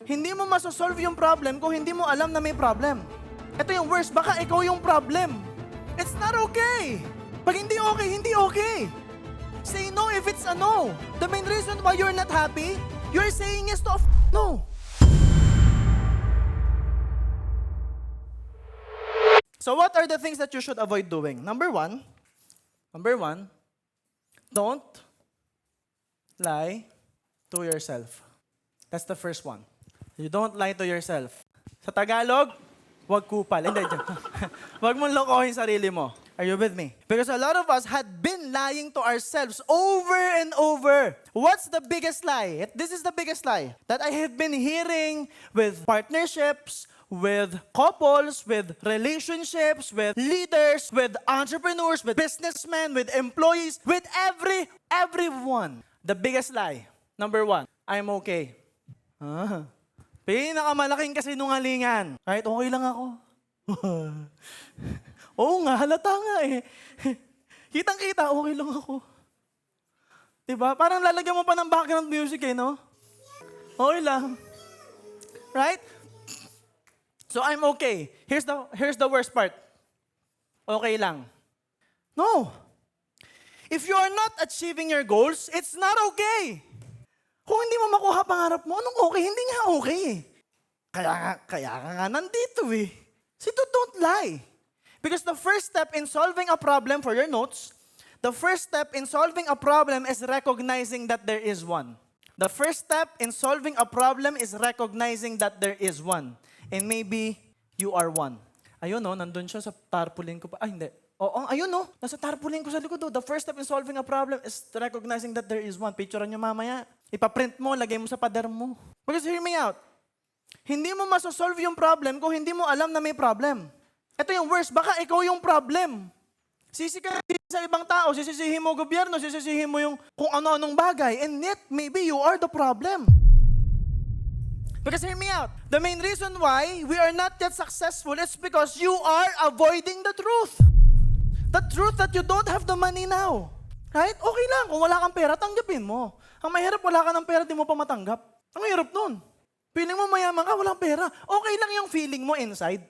Hindi mo masosolve yung problem kung hindi mo alam na may problem. Ito yung worst, baka ikaw yung problem. It's not okay. Pag hindi okay, hindi okay. Say no if it's a no. The main reason why you're not happy, you're saying yes to a no. So what are the things that you should avoid doing? Number one, don't lie to yourself. That's the first one. You don't lie to yourself. Sa Tagalog, wag kupal. Hindi, wag mong lokohin sarili mo. Are you with me? Because a lot of us had been lying to ourselves over and over. What's the biggest lie? This is the biggest lie that I have been hearing with partnerships, with couples, with relationships, with leaders, with entrepreneurs, with businessmen, with employees, with everyone. The biggest lie. Number one, I'm okay. Pinakamalaking kasinungalingan. Kahit okay lang ako. Oo nga, halata nga eh. Kitang-kita, okay lang ako. Diba? Parang lalagyan mo pa ng background music eh, no? Okay lang. Right? So I'm okay. Here's the worst part. Okay lang. No. If you are not achieving your goals, it's not okay. Kung hindi mo makuha pangarap mo, anong okay? Hindi nga okay eh. Kaya nga nandito eh. So don't lie. Because the first step in solving a problem, for your notes, the first step in solving a problem is recognizing that there is one. The first step in solving a problem is recognizing that there is one. And maybe you are one. Ayun no, nandun siya sa tarpaulin ko pa. Ay, hindi. Oo, ayun no, nasa tarpaulin ko sa likod. The first step in solving a problem is recognizing that there is one. Picturean nyo mamaya. Ipaprint mo, lagay mo sa pader mo. Because hear me out. Hindi mo masosolve yung problem kung hindi mo alam na may problem. Ito yung worst, baka ikaw yung problem. Sisi ka sa ibang tao, sisisihin mo gobyerno, sisisihin mo yung kung ano-anong bagay. And yet, maybe you are the problem. Because hear me out. The main reason why we are not yet successful is because you are avoiding the truth. The truth that you don't have the money now. Right? Okay lang. Kung wala kang pera, tanggapin mo. Ang mahirap, wala ka ng pera, di mo pa matanggap. Ang hirap nun. Feeling mo mayaman ka, walang pera. Okay lang yung feeling mo inside.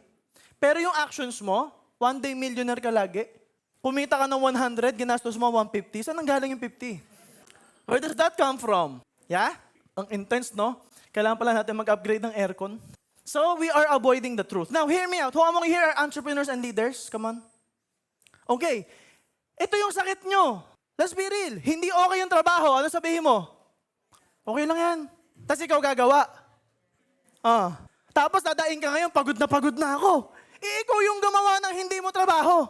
Pero yung actions mo, one day millionaire ka lagi. Kumita ka ng 100, ginastos mo 150. Saan nanggaling yung 50? Where does that come from? Yeah? Ang intense, no? Kailangan pala natin mag-upgrade ng aircon. So, we are avoiding the truth. Now, hear me out. Who among here are entrepreneurs and leaders? Come on. Okay. Ito yung sakit nyo. Let's be real. Hindi okay yung trabaho. Ano sabihin mo? Okay lang yan. Tapos ikaw gagawa. Tapos dadaing ka ngayon, pagod na ako. Ikaw yung gumawa ng hindi mo trabaho.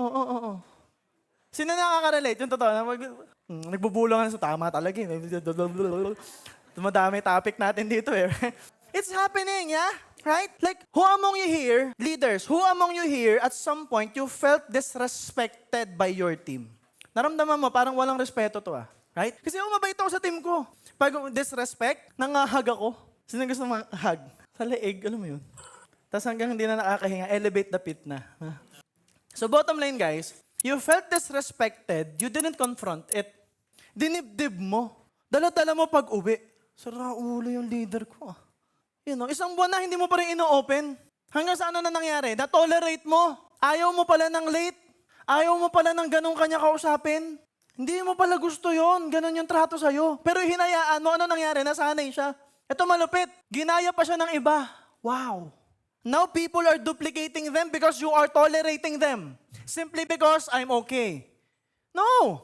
Oo. Sino nakaka-relate? Yung totoo. Nagbubulangan sa tama talaga. Madami topic natin dito eh. It's happening, yeah? Right? Like, who among you here, leaders, who among you here, at some point, you felt disrespected by your team? Naramdaman mo, parang walang respeto to Right? Kasi mabait ako sa team ko. Pag disrespect, nangahag ako. Sino gusto mag-hug? Sa leeg, alam mo yun? Tapos hanggang hindi na nakakahinga, elevate the pit na. So bottom line guys, you felt disrespected, you didn't confront it. Dinibdib mo. Dala-dala mo pag-uwi. Sara ulo yung leader ko You know, isang buwan na hindi mo pa rin ino-open. Hanggang sa ano na nangyari? Na-tolerate mo. Ayaw mo pala ng late. Ayaw mo pala ng ganong kanya kausapin. Hindi mo pala gusto yon, ganon yung trato sa'yo. Pero hinayaan mo, ano nangyari? Nasanay siya. Ito malupit. Ginaya pa siya ng iba. Wow. Now people are duplicating them because you are tolerating them. Simply because I'm okay. No.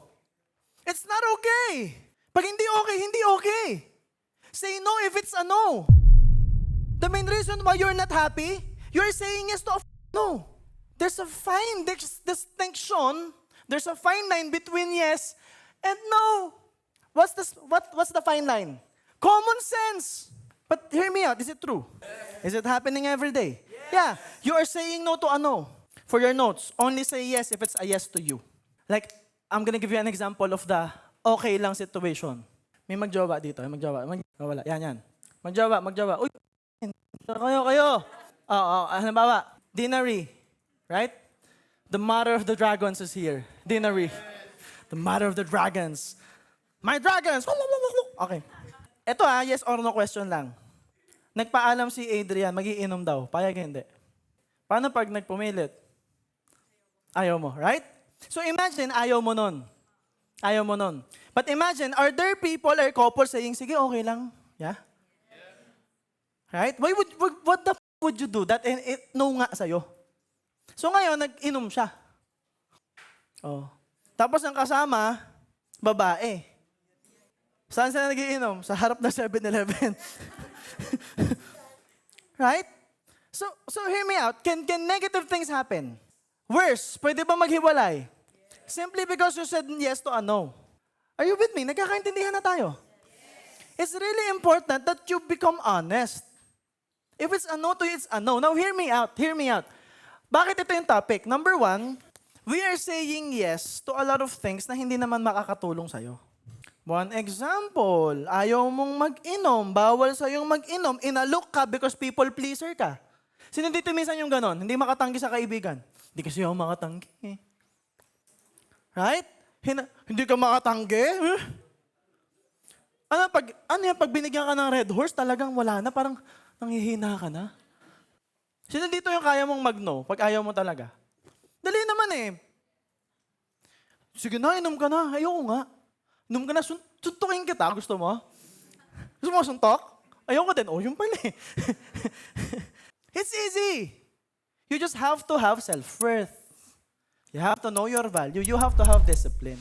It's not okay. Pag hindi okay, hindi okay. Say no if it's a no. The main reason why you're not happy, you're saying yes to a no. There's a fine distinction. There's a fine line between yes and no. What's the fine line? Common sense. But hear me out, is it true? Is it happening every day? Yeah. You are saying no to a no. For your notes, only say yes if it's a yes to you. Like, I'm gonna give you an example of the okay lang situation. May magjowa dito. Wala. Yan. Magjowa. Uy, kayo. Halimbawa, Dinary. Right? The mother of the dragons is here. Dinary. The mother of the dragons. My dragons! Okay. Ito yes or no question lang. Nagpaalam si Adrian, magiinom daw. Payag hindi. Paano pag nagpumilit? Ayaw mo, right? So imagine, ayaw mo nun. Ayaw mo nun. But imagine, are there people or couples saying, sige, okay lang. Yeah? Right? What the would you do that? And no nga sa'yo. So ngayon, nag-inom siya. Oh. Tapos ang kasama, babae. Saan sila nagiinom? Sa harap na 7-Eleven. Right? So hear me out. Can negative things happen? Worse, pwede ba maghiwalay? Simply because you said yes to a no. Are you with me? Nagkakaintindihan na tayo. It's really important that you become honest. If it's a no to you, it's a no. Now hear me out. Hear me out. Bakit ito yung topic? Number one, we are saying yes to a lot of things na hindi naman makakatulong sa'yo. One example, ayaw mong mag-inom, bawal sa'yong mag-inom, inalok ka because people pleaser ka. Sino dito minsan yung ganon? Hindi makatanggi sa kaibigan. Hindi kasi ako makatanggi. Right? Hindi ka makatanggi? Ano yan, pag binigyan ka ng red horse, talagang wala na, parang nanghihina ka na. Sino dito yung kaya mong mag-no pag ayaw mo talaga? Dali naman eh. Sige na, inom ka na. Ayoko nga. Inom ka na, suntukin kita. Gusto mo? Gusto mo suntok? Ayoko din. Oh, yung pala eh. It's easy. You just have to have self-worth. You have to know your value. You have to have discipline.